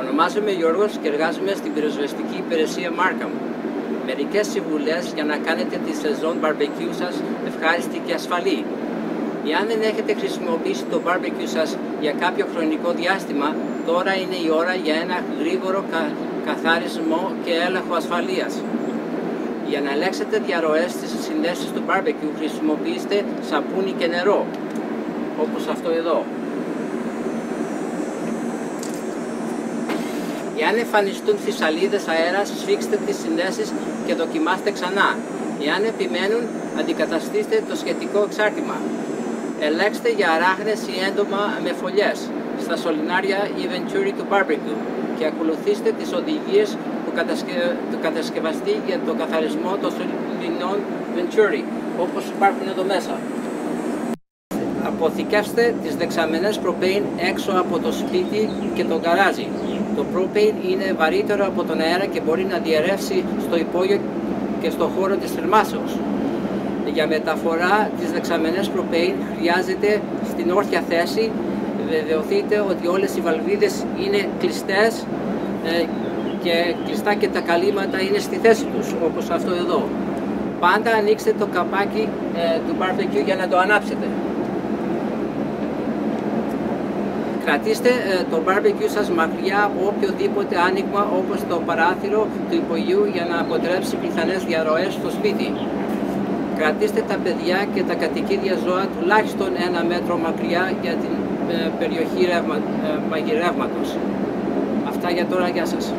Ονομάζομαι Γιώργος και εργάζομαι στην πυροσβεστική υπηρεσία Markham. Μερικές συμβουλές για να κάνετε τη σεζόν barbecue σας ευχάριστη και ασφαλή. Εάν δεν έχετε χρησιμοποιήσει το barbecue σας για κάποιο χρονικό διάστημα, τώρα είναι η ώρα για ένα γρήγορο καθάρισμό και έλεγχο ασφαλείας. Για να ελέγξετε διαρροές στις συνδέσεις του barbecue, χρησιμοποιήστε σαπούνι και νερό, όπως αυτό εδώ. Εάν εμφανιστούν φυσαλίδες αέρας, σφίξτε τις συνδέσεις και δοκιμάστε ξανά. Εάν επιμένουν, αντικαταστήστε το σχετικό εξάρτημα. Ελέγξτε για αράχνες ή έντομα με φωλιές στα σωληνάρια ή venturi του barbecue και ακολουθήστε τις οδηγίες του κατασκευαστή για το καθαρισμό των σωληνών venturi, όπως υπάρχουν εδώ μέσα. Αποθηκεύστε τις δεξαμενές propane έξω από το σπίτι και το γκαράζι. Το propane είναι βαρύτερο από τον αέρα και μπορεί να διαρρεύσει στο υπόγειο και στο χώρο της θερμάσεως. Για μεταφορά της δεξαμενές propane χρειάζεται στην όρθια θέση. Βεβαιωθείτε ότι όλες οι βαλβίδες είναι κλειστές και κλειστά και τα καλύματα είναι στη θέση τους, όπως αυτό εδώ. Πάντα ανοίξτε το καπάκι του barbecue για να το ανάψετε. Κρατήστε το barbecue σας μακριά από οποιοδήποτε άνοιγμα, όπως το παράθυρο του υπογείου, για να αποτρέψει πιθανές διαρροές στο σπίτι. Κρατήστε τα παιδιά και τα κατοικίδια ζώα τουλάχιστον 1 μέτρο μακριά για την περιοχή μαγειρεύματος. Αυτά για τώρα, γεια σας.